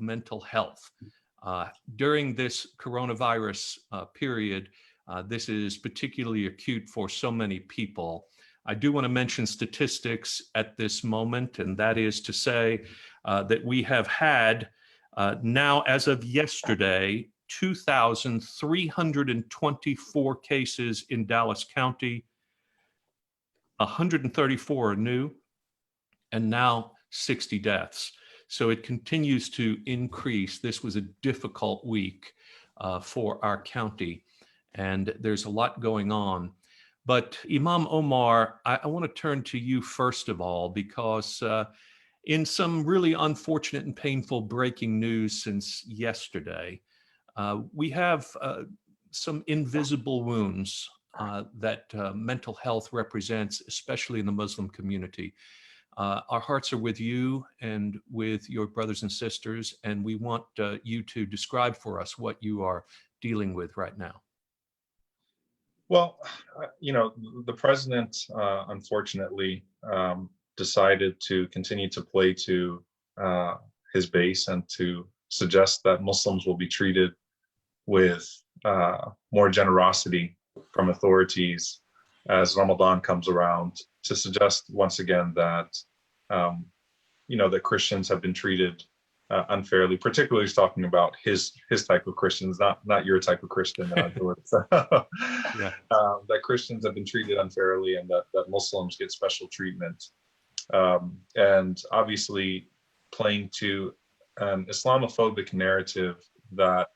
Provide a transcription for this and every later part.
mental health. During this coronavirus period, this is particularly acute for so many people. I do want to mention statistics at this moment, and that is to say that we have had now, as of yesterday, 2,324 cases in Dallas County, 134 are new, and now 60 deaths. So it continues to increase. This was a difficult week for our county, and there's a lot going on. But Imam Omar, I want to turn to you first of all, because in some really unfortunate and painful breaking news since yesterday, we have some invisible wounds that mental health represents, especially in the Muslim community. Our hearts are with you and with your brothers and sisters, and we want you to describe for us what you are dealing with right now. Well, the president, unfortunately, decided to continue to play to his base and to suggest that Muslims will be treated with more generosity from authorities as Ramadan comes around, to suggest once again that, that Christians have been treated unfairly. Particularly, he's talking about his type of Christians, not your type of Christian. Yeah. That Christians have been treated unfairly, and that Muslims get special treatment, and obviously playing to an Islamophobic narrative that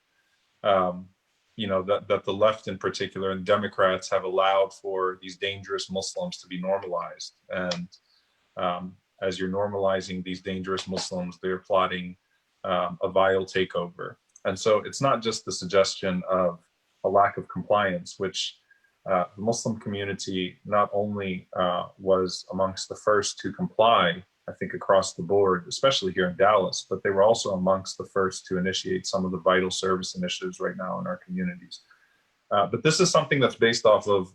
that the left in particular and Democrats have allowed for these dangerous Muslims to be normalized. And as you're normalizing these dangerous Muslims, they're plotting a vile takeover. And so it's not just the suggestion of a lack of compliance, which the Muslim community not only was amongst the first to comply, I think, across the board, especially here in Dallas, but they were also amongst the first to initiate some of the vital service initiatives right now in our communities. But this is something that's based off of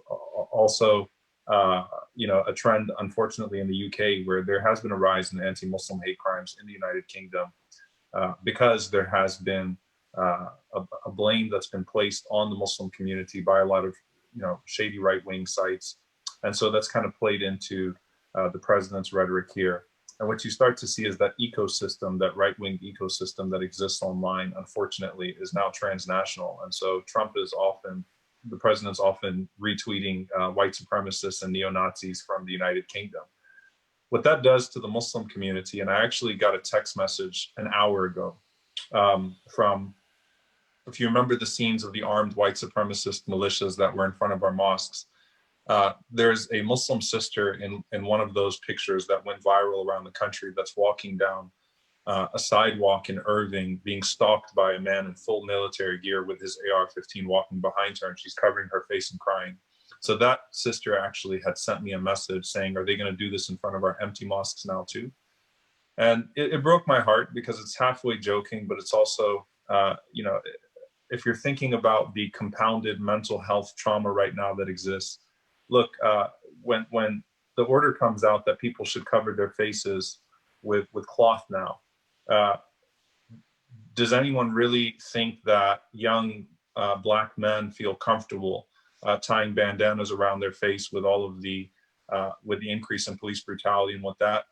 also, a trend, unfortunately, in the UK, where there has been a rise in anti-Muslim hate crimes in the United Kingdom, because there has been a blame that's been placed on the Muslim community by a lot of, shady right-wing sites. And so that's kind of played into the president's rhetoric here. And what you start to see is that ecosystem, that right-wing ecosystem that exists online, unfortunately, is now transnational. And so the president's often retweeting white supremacists and neo-Nazis from the United Kingdom. What that does to the Muslim community, and I actually got a text message an hour ago from, if you remember the scenes of the armed white supremacist militias that were in front of our mosques, there's a Muslim sister in one of those pictures that went viral around the country that's walking down a sidewalk in Irving, being stalked by a man in full military gear with his AR-15 walking behind her, and she's covering her face and crying. So that sister actually had sent me a message saying, are they going to do this in front of our empty mosques now too? And it broke my heart, because it's halfway joking, but it's also, if you're thinking about the compounded mental health trauma right now that exists, look, when the order comes out that people should cover their faces with cloth now, does anyone really think that young Black men feel comfortable tying bandanas around their face with all of the increase in police brutality and what that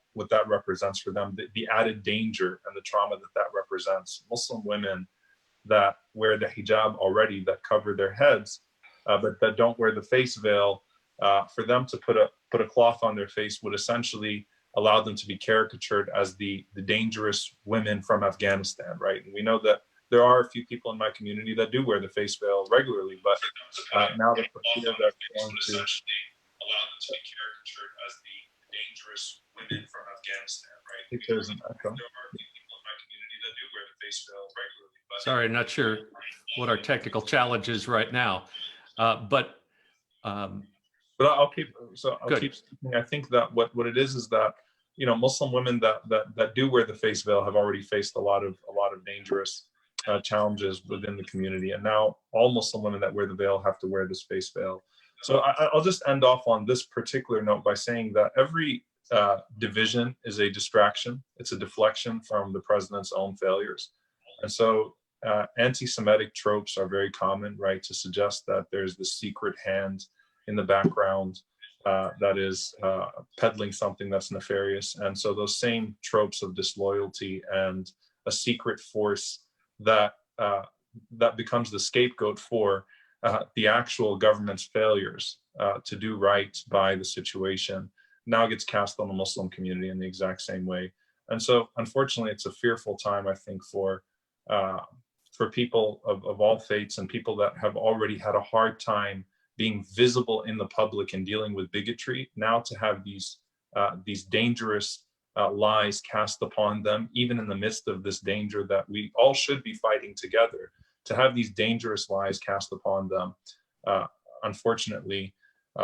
represents for them, the added danger and the trauma that represents? Muslim women that wear the hijab already, that cover their heads, but that don't wear the face veil, for them to put a cloth on their face would essentially allow them to be caricatured as the dangerous women from Afghanistan, right? And we know that there are a few people in my community that do wear the face veil regularly, but now that the fear that's going to allow them to be caricatured as the dangerous women from Afghanistan, right? I think there's an echo. There are a few people in my community that do wear the face veil regularly. But sorry, I'm not sure what our technical challenge is right now, but I'll keep speaking. I think that what it is that, Muslim women that do wear the face veil have already faced a lot of dangerous challenges within the community, and now all Muslim women that wear the veil have to wear this face veil. So I'll just end off on this particular note by saying that every division is a distraction. It's a deflection from the president's own failures. And so anti-Semitic tropes are very common, right? To suggest that there's this secret hand in the background that is peddling something that's nefarious. And so those same tropes of disloyalty and a secret force that that becomes the scapegoat for the actual government's failures to do right by the situation now gets cast on the Muslim community in the exact same way. And so, unfortunately, it's a fearful time, I think, for people of all faiths and people that have already had a hard time being visible in the public and dealing with bigotry. Now to have these dangerous lies cast upon them, even in the midst of this danger that we all should be fighting together, to have these dangerous lies cast upon them, unfortunately,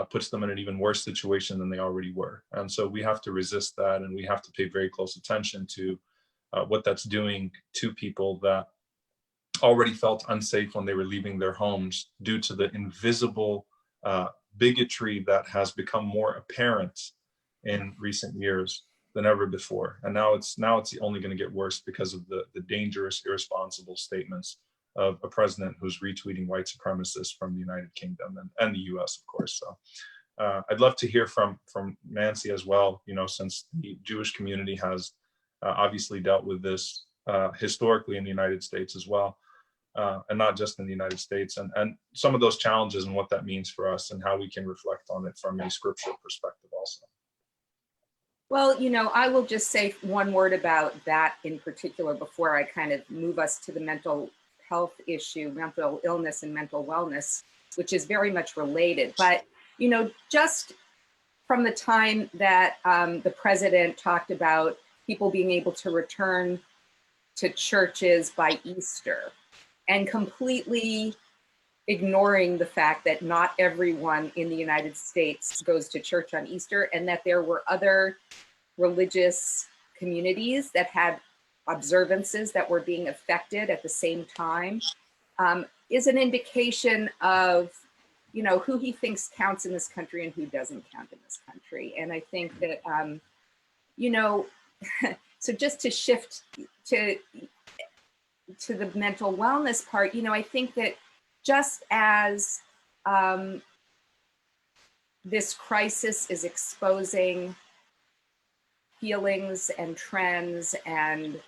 puts them in an even worse situation than they already were. And so we have to resist that, and we have to pay very close attention to what that's doing to people that already felt unsafe when they were leaving their homes due to the invisible bigotry that has become more apparent in recent years than ever before. And now it's only going to get worse because of the dangerous, irresponsible statements of a president who's retweeting white supremacists from the United Kingdom and the US, of course. So I'd love to hear from Nancy as well, since the Jewish community has obviously dealt with this historically in the United States as well, and not just in the United States, and some of those challenges and what that means for us and how we can reflect on it from a scriptural perspective also. Well, I will just say one word about that in particular before I kind of move us to the mental health issue, mental illness and mental wellness, which is very much related. But, just from the time that the president talked about people being able to return to churches by Easter and completely ignoring the fact that not everyone in the United States goes to church on Easter, and that there were other religious communities that had observances that were being affected at the same time, is an indication of, who he thinks counts in this country and who doesn't count in this country. And I think that, so just to shift to the mental wellness part, I think that just as this crisis is exposing feelings and trends and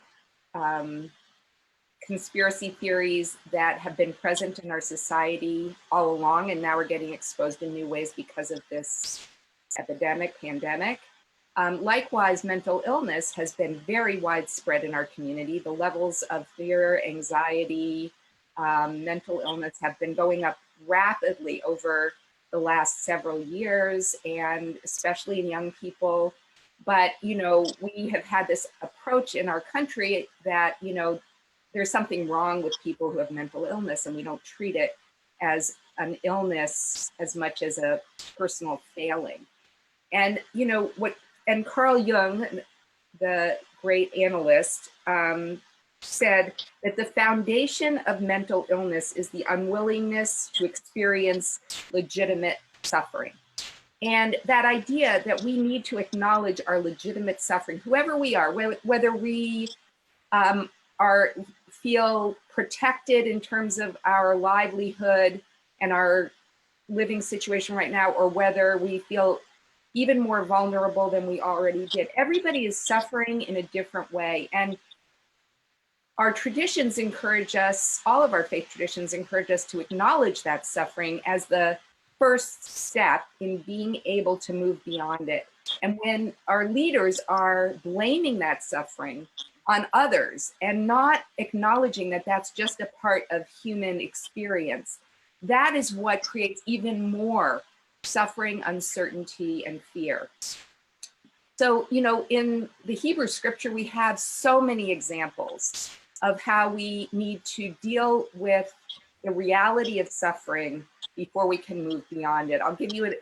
conspiracy theories that have been present in our society all along, and now we're getting exposed in new ways because of this pandemic. Likewise, mental illness has been very widespread in our community. The levels of fear, anxiety, mental illness have been going up rapidly over the last several years, and especially in young people. But, we have had this approach in our country that, there's something wrong with people who have mental illness, and we don't treat it as an illness as much as a personal failing. And, and Carl Jung, the great analyst, said that the foundation of mental illness is the unwillingness to experience legitimate suffering. And that idea that we need to acknowledge our legitimate suffering, whoever we are, whether we feel protected in terms of our livelihood and our living situation right now, or whether we feel even more vulnerable than we already did. Everybody is suffering in a different way. And our traditions encourage us, all of our faith traditions encourage us to acknowledge that suffering as the first step in being able to move beyond it. And when our leaders are blaming that suffering on others and not acknowledging that that's just a part of human experience, that is what creates even more suffering, uncertainty, and fear. So, in the Hebrew scripture, we have so many examples of how we need to deal with the reality of suffering before we can move beyond it. I'll give you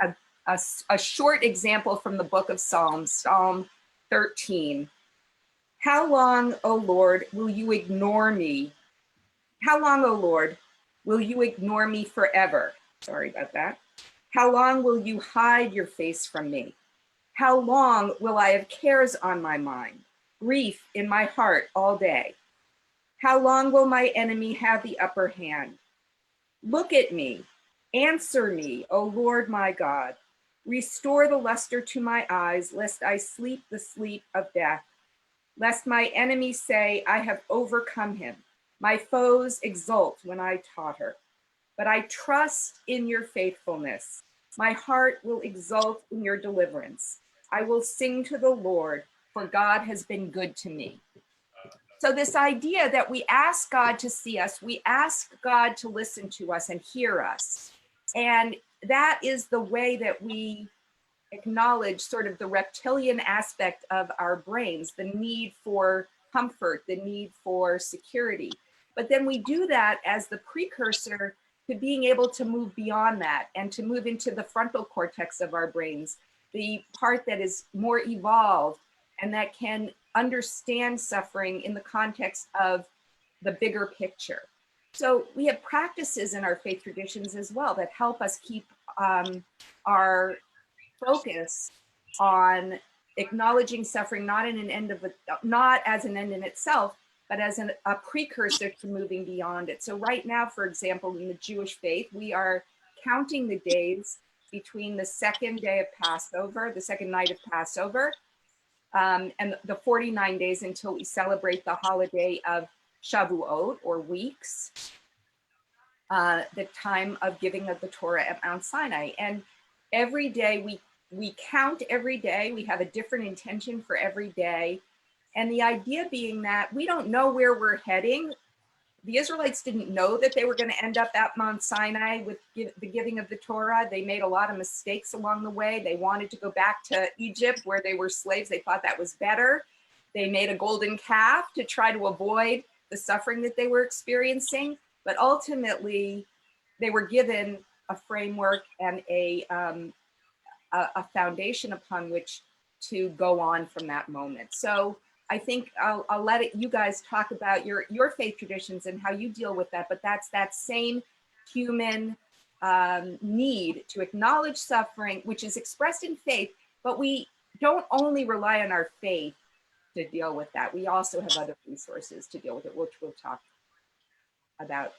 a short example from the book of Psalms, Psalm 13. How long, O Lord, will you ignore me? How long, O Lord, will you ignore me forever? Sorry about that. How long will you hide your face from me? How long will I have cares on my mind, grief in my heart all day? How long will my enemy have the upper hand? Look at me. Answer me, O Lord my God. Restore the luster to my eyes, lest I sleep the sleep of death. Lest my enemies say, I have overcome him. My foes exult when I totter. But I trust in your faithfulness. My heart will exult in your deliverance. I will sing to the Lord, for God has been good to me. So this idea that we ask God to see us, we ask God to listen to us and hear us. And that is the way that we acknowledge sort of the reptilian aspect of our brains, the need for comfort, the need for security. But then we do that as the precursor to being able to move beyond that and to move into the frontal cortex of our brains, the part that is more evolved and that can understand suffering in the context of the bigger picture. So we have practices in our faith traditions as well that help us keep our focus on acknowledging suffering not as an end in itself, but as a precursor to moving beyond it. So right now, for example, in the Jewish faith, we are counting the days between the second day of Passover, the second night of Passover, and the 49 days until we celebrate the holiday of Shavuot, or weeks, the time of giving of the Torah at Mount Sinai. And every day we count every day. We have a different intention for every day. And the idea being that we don't know where we're heading. The Israelites didn't know that they were going to end up at Mount Sinai with the giving of the Torah. They made a lot of mistakes along the way. They wanted to go back to Egypt where they were slaves. They thought that was better. They made a golden calf to try to avoid the suffering that they were experiencing. But ultimately, they were given a framework and a foundation upon which to go on from that moment. So I think I'll let you guys talk about your faith traditions and how you deal with that. But that's that same human need to acknowledge suffering, which is expressed in faith. But we don't only rely on our faith to deal with that. We also have other resources to deal with it, which we'll talk about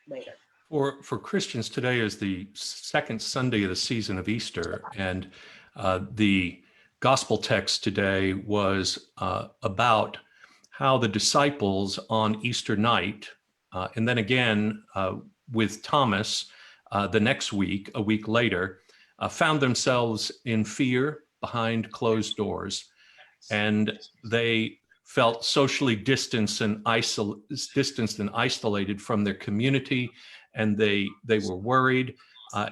later. For Christians, today is the second Sunday of the season of Easter, and the gospel text today was about how the disciples on Easter night, and then again with Thomas the next week, a week later, found themselves in fear behind closed doors, and they felt socially distanced and isolated from their community, and they were worried,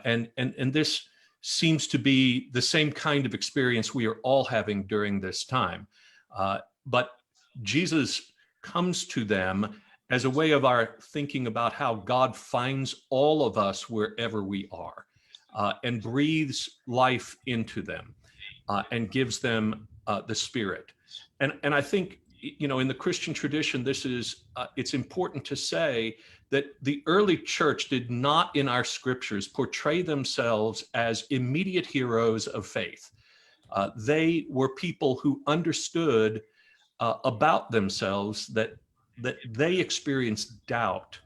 and this seems to be the same kind of experience we are all having during this time. But Jesus comes to them as a way of our thinking about how God finds all of us wherever we are, and breathes life into them, and gives them the Spirit. And I think, you know, in the Christian tradition, this is, it's important to say that the early church did not in our scriptures portray themselves as immediate heroes of faith. They were people who understood about themselves that they experienced doubt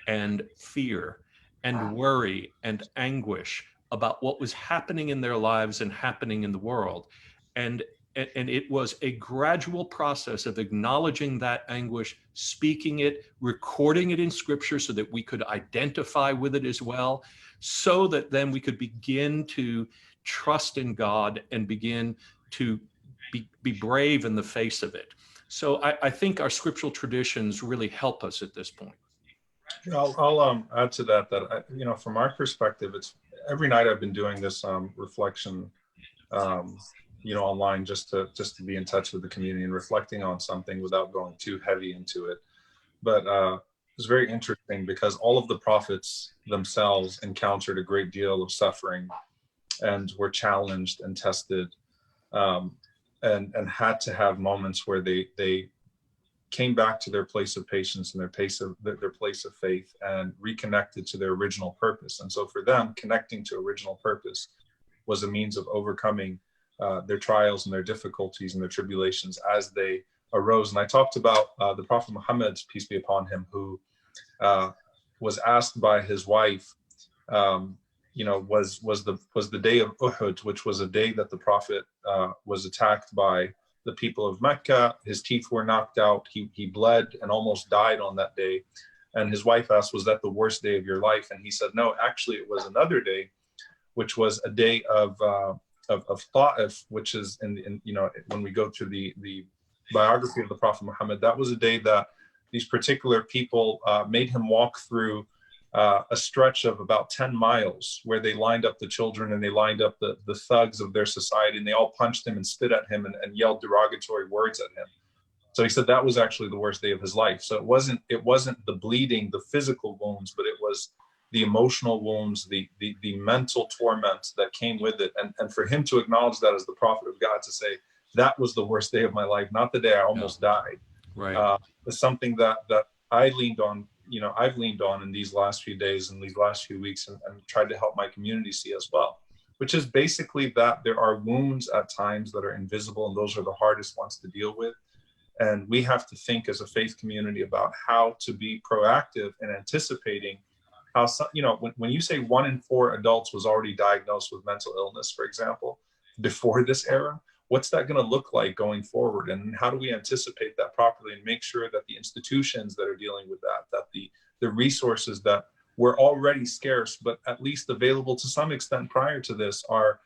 and fear and worry and anguish about what was happening in their lives and happening in the world. And it was a gradual process of acknowledging that anguish, speaking it, recording it in scripture so that we could identify with it as well, so that then we could begin to trust in God and begin to be brave in the face of it. So I think our scriptural traditions really help us at this point. I'll add to that, you know, from our perspective, it's every night I've been doing this reflection, you know, online, just to be in touch with the community and reflecting on something without going too heavy into it. But it's very interesting because all of the prophets themselves encountered a great deal of suffering and were challenged and tested, and had to have moments where they came back to their place of patience and their place of faith and reconnected to their original purpose. And so for them, connecting to original purpose was a means of overcoming their trials and their difficulties and their tribulations as they arose. And I talked about the Prophet Muhammad, peace be upon him, who was asked by his wife, was the day of Uhud, which was a day that the Prophet was attacked by the people of Mecca. His teeth were knocked out. He bled and almost died on that day. And his wife asked, was that the worst day of your life? And he said, no, actually it was another day, which was a day of Ta'if, which is when we go through the biography of the Prophet Muhammad, that was a day that these particular people made him walk through a stretch of about 10 miles where they lined up the children and they lined up the thugs of their society, and they all punched him and spit at him and yelled derogatory words at him. So he said that was actually the worst day of his life. So it wasn't the bleeding, the physical wounds, but it was the emotional wounds, the mental torment that came with it. And for him to acknowledge that as the prophet of God, to say that was the worst day of my life, not the day I almost died, right, is something that I leaned on. I've leaned on in these last few days and these last few weeks, and tried to help my community see as well, which is basically that there are wounds at times that are invisible, and those are the hardest ones to deal with. And we have to think as a faith community about how to be proactive in anticipating how when you say 1 in 4 adults was already diagnosed with mental illness, for example, before this era, what's that going to look like going forward? And how do we anticipate that properly and make sure that the institutions that are dealing with that the resources that were already scarce, but at least available to some extent prior to this, are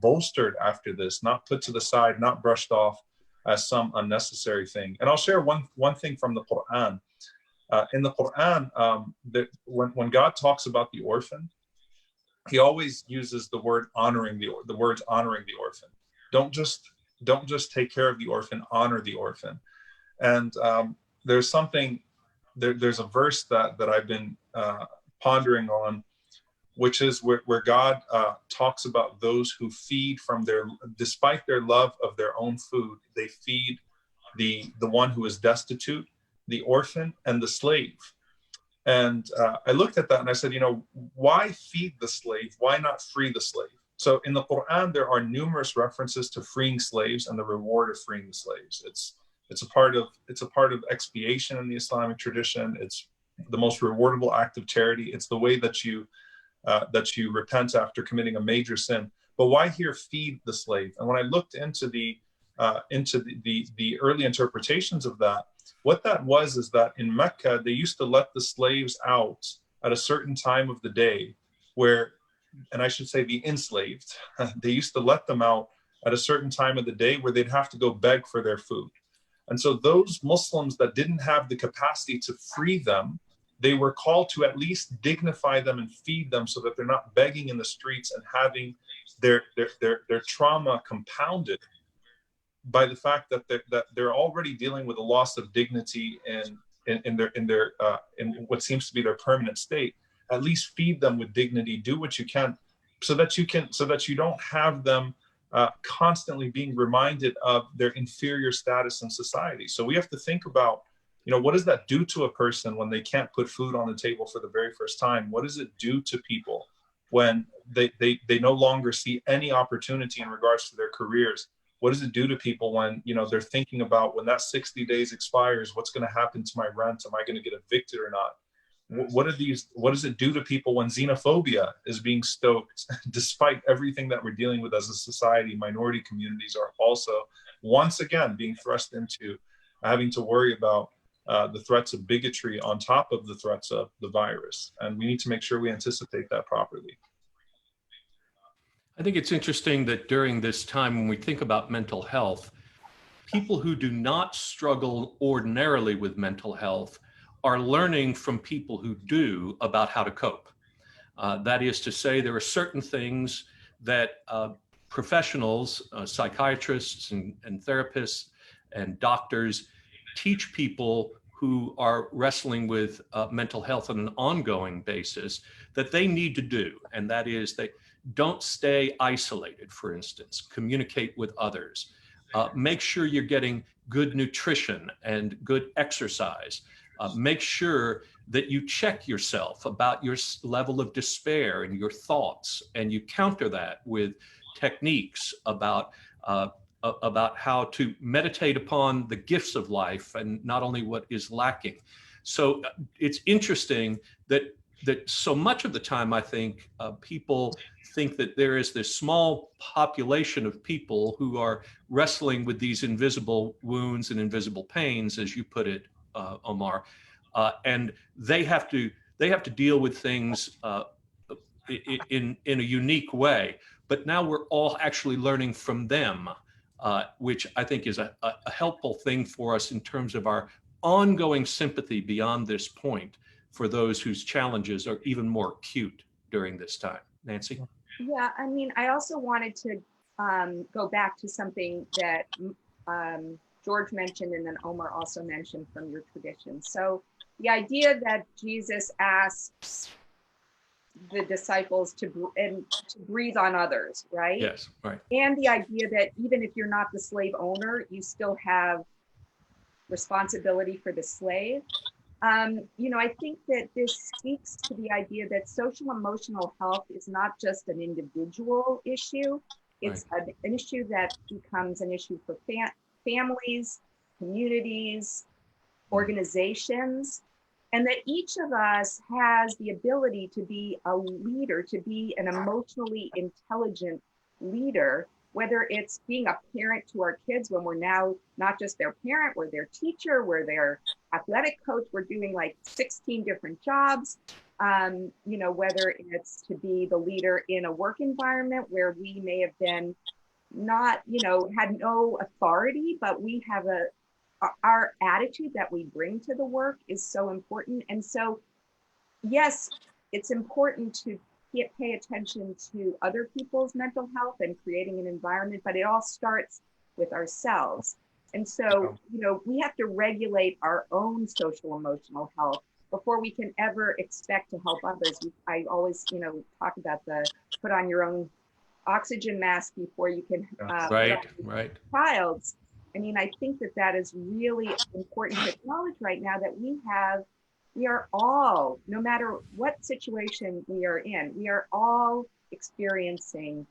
bolstered after this, not put to the side, not brushed off as some unnecessary thing. And I'll share one thing from the Quran. In the Quran, when God talks about the orphan, he always uses the word honoring the words honoring the orphan. Don't just take care of the orphan, honor the orphan. And there's a verse that I've been pondering on, which is where God talks about those who feed from despite their love of their own food, they feed the one who is destitute, the orphan, and the slave. And I looked at that and I said, why feed the slave? Why not free the slave? So in the Quran, there are numerous references to freeing slaves and the reward of freeing the slaves. It's a part of expiation in the Islamic tradition. It's the most rewardable act of charity. It's the way that you repent after committing a major sin. But why here feed the slave? And when I looked into the early interpretations of that, what that was is that in Mecca, they used to let the slaves out at a certain time of the day and I should say the enslaved, they used to let them out at a certain time of the day where they'd have to go beg for their food. And so those Muslims that didn't have the capacity to free them, they were called to at least dignify them and feed them so that they're not begging in the streets and having their trauma compounded by the fact that they're already dealing with a loss of dignity in what seems to be their permanent state. At least feed them with dignity. Do what you can, so that you don't have them constantly being reminded of their inferior status in society. So we have to think about, what does that do to a person when they can't put food on the table for the very first time? What does it do to people when they no longer see any opportunity in regards to their careers? What does it do to people when, they're thinking about when that 60 days expires, what's going to happen to my rent? Am I going to get evicted or not? What does it do to people when xenophobia is being stoked, despite everything that we're dealing with as a society? Minority communities are also once again being thrust into having to worry about the threats of bigotry on top of the threats of the virus. And we need to make sure we anticipate that properly. I think it's interesting that during this time, when we think about mental health, people who do not struggle ordinarily with mental health are learning from people who do about how to cope. That is to say, there are certain things that professionals, psychiatrists and therapists and doctors teach people who are wrestling with mental health on an ongoing basis that they need to do. And that is, they don't stay isolated, for instance, communicate with others. Make sure you're getting good nutrition and good exercise. Make sure that you check yourself about your level of despair and your thoughts, and you counter that with techniques about about how to meditate upon the gifts of life and not only what is lacking. So it's interesting that so much of the time, I think people think that there is this small population of people who are wrestling with these invisible wounds and invisible pains, as you put it, Omar, and they have to deal with things in a unique way. But now we're all actually learning from them, which I think is a helpful thing for us in terms of our ongoing sympathy beyond this point for those whose challenges are even more acute during this time. Nancy? Yeah, I mean, I also wanted to go back to something that George mentioned and then Omar also mentioned from your tradition. So the idea that Jesus asks the disciples to breathe on others, right? Yes, right. And the idea that even if you're not the slave owner, you still have responsibility for the slave. You know, I think that this speaks to the idea that social emotional health is not just an individual issue. It's an issue that becomes an issue for families, communities, organizations, and that each of us has the ability to be a leader, to be an emotionally intelligent leader, whether it's being a parent to our kids when we're now not just their parent, we're their teacher, we're their athletic coach, we're doing like 16 different jobs, you know, whether it's to be the leader in a work environment where we may have been not, you know, had no authority, but we have our attitude that we bring to the work is so important. And so, yes, it's important to pay attention to other people's mental health and creating an environment, but it all starts with ourselves. And so, you know, we have to regulate our own social emotional health before we can ever expect to help others. I always, you know, talk about the put on your own oxygen mask before you can right. child's. I mean, I think that that is really important to acknowledge right now that we are all, no matter what situation we are in, we are all experiencing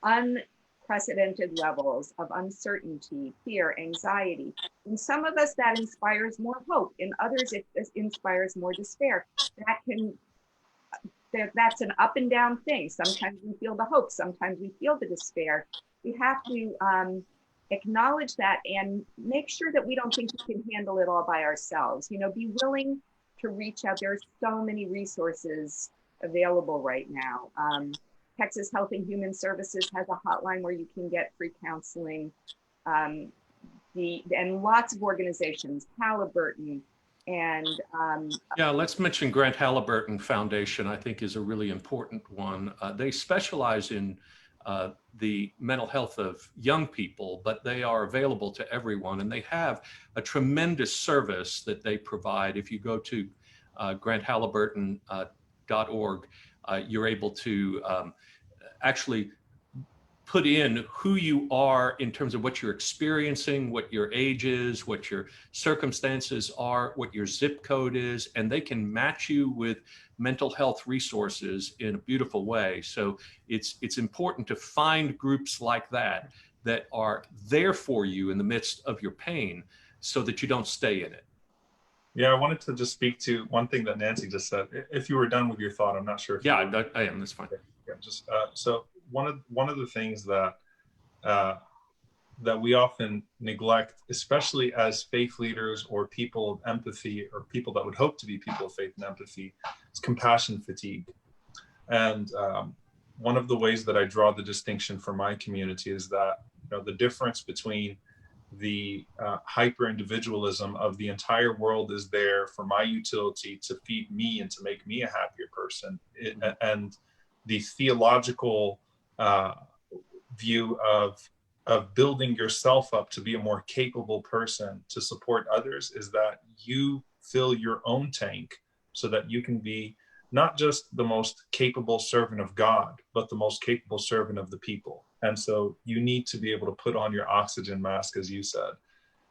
unprecedented levels of uncertainty, fear, anxiety. In some of us, that inspires more hope. In others, it inspires more despair. That's an up and down thing. Sometimes we feel the hope, sometimes we feel the despair. We have to acknowledge that and make sure that we don't think we can handle it all by ourselves. You know, be willing to reach out. There are so many resources available right now. Texas Health and Human Services has a hotline where you can get free counseling. And lots of organizations, Halliburton, and yeah, let's mention Grant Halliburton Foundation. I think is a really important one. They specialize in the mental health of young people, but they are available to everyone, and they have a tremendous service that they provide. If you go to granthalliburton.org, you're able to actually put in who you are in terms of what you're experiencing, what your age is, what your circumstances are, what your zip code is, and they can match you with mental health resources in a beautiful way. So it's important to find groups like that that are there for you in the midst of your pain so that you don't stay in it. Yeah, I wanted to just speak to one thing that Nancy just said. If you were done with your thought, I'm not sure if I am. That's fine. Yeah, just so one of the things that that we often neglect, especially as faith leaders or people of empathy or people that would hope to be people of faith and empathy, is compassion fatigue. And one of the ways that I draw the distinction for my community is that, you know, the difference between the hyper individualism of the entire world is there for my utility to feed me and to make me a happier person, and the theological view of building yourself up to be a more capable person to support others is that you fill your own tank so that you can be not just the most capable servant of God, but the most capable servant of the people. And so you need to be able to put on your oxygen mask, as you said,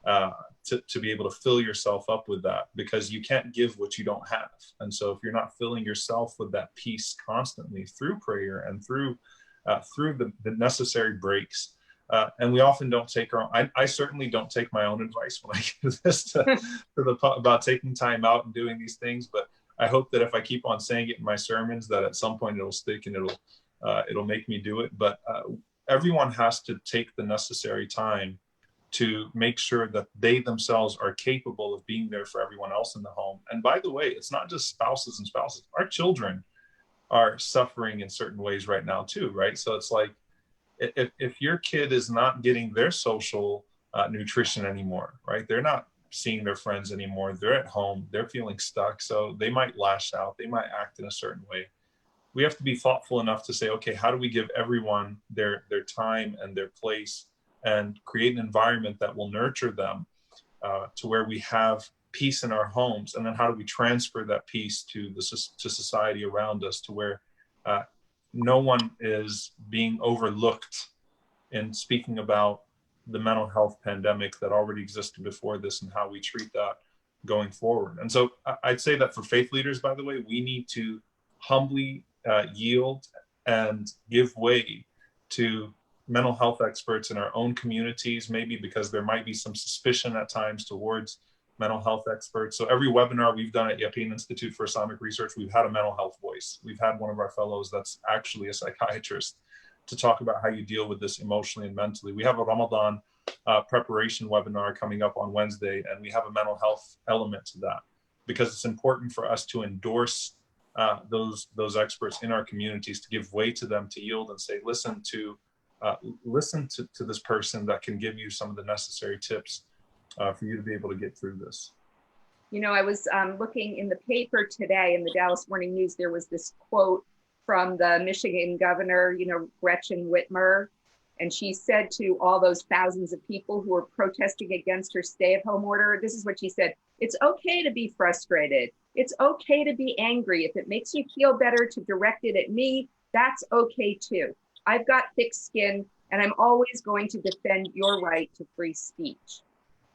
to be able to fill yourself up with that, because you can't give what you don't have. And so if you're not filling yourself with that peace constantly through prayer and through the necessary breaks, And we often don't take our own, I certainly don't take my own advice when I give this about taking time out and doing these things, but I hope that if I keep on saying it in my sermons, that at some point it'll stick and it'll make me do it. But everyone has to take the necessary time to make sure that they themselves are capable of being there for everyone else in the home. And by the way, it's not just spouses and spouses. Our children are suffering in certain ways right now too, right? So it's like, if your kid is not getting their social nutrition anymore, right? They're not seeing their friends anymore. They're at home. They're feeling stuck. So they might lash out. They might act in a certain way. We have to be thoughtful enough to say, okay, how do we give everyone their time and their place and create an environment that will nurture them to where we have peace in our homes? And then how do we transfer that peace to society around us to where no one is being overlooked in speaking about the mental health pandemic that already existed before this and how we treat that going forward. And so I'd say that for faith leaders, by the way, we need to humbly yield and give way to mental health experts in our own communities, maybe because there might be some suspicion at times towards mental health experts. So every webinar we've done at Yapin Institute for Islamic Research, we've had a mental health voice. We've had one of our fellows that's actually a psychiatrist to talk about how you deal with this emotionally and mentally. We have a Ramadan preparation webinar coming up on Wednesday, and we have a mental health element to that because it's important for us to endorse those experts in our communities, to give way to them, to yield and say, listen to this person that can give you some of the necessary tips for you to be able to get through this. You know, I was looking in the paper today in the Dallas Morning News, there was this quote from the Michigan governor, you know, Gretchen Whitmer, and she said to all those thousands of people who were protesting against her stay-at-home order, this is what she said: it's okay to be frustrated. It's okay to be angry. If it makes you feel better to direct it at me, that's okay too. I've got thick skin, and I'm always going to defend your right to free speech.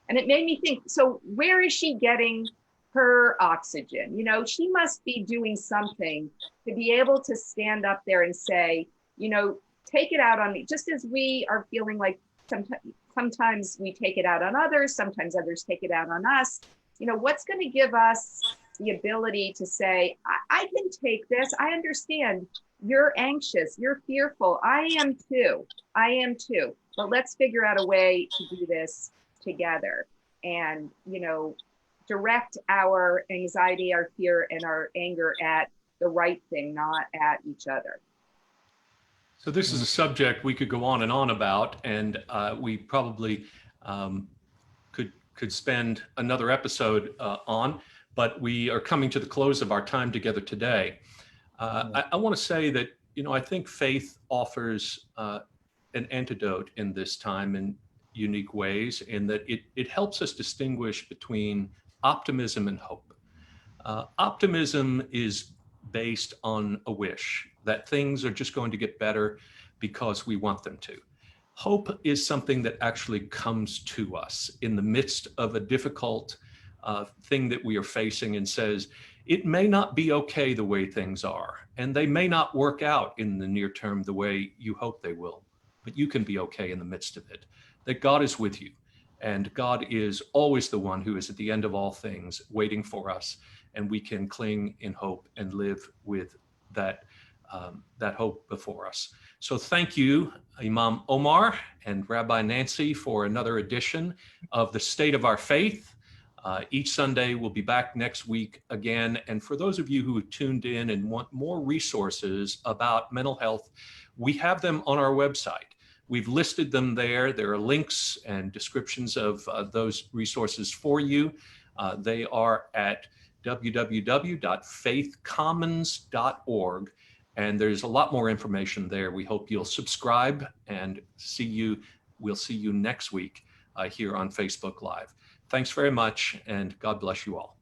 And it made me think, so where is she getting her oxygen? You know, she must be doing something to be able to stand up there and say, you know, take it out on me, just as we are feeling like sometimes we take it out on others, sometimes others take it out on us. You know, what's going to give us the ability to say, I can take this. I understand you're anxious, you're fearful. I am too. But let's figure out a way to do this together and, you know, direct our anxiety, our fear, and our anger at the right thing, not at each other. So this is a subject we could go on and on about, and we probably could spend another episode on, but we are coming to the close of our time together today. I want to say that, you know, I think faith offers an antidote in this time in unique ways, in that it helps us distinguish between optimism and hope. Optimism is based on a wish that things are just going to get better because we want them to. Hope is something that actually comes to us in the midst of a difficult thing that we are facing and says, it may not be okay the way things are, and they may not work out in the near term the way you hope they will, but you can be okay in the midst of it, that God is with you. And God is always the one who is at the end of all things waiting for us, and we can cling in hope and live with that hope before us. So thank you, Imam Omar and Rabbi Nancy, for another edition of The State of Our Faith. Each Sunday, we'll be back next week again. And for those of you who have tuned in and want more resources about mental health, we have them on our website. We've listed them there. There are links and descriptions of those resources for you. They are at www.faithcommons.org. And there's a lot more information there. We hope you'll subscribe and we'll see you next week here on Facebook Live. Thanks very much, and God bless you all.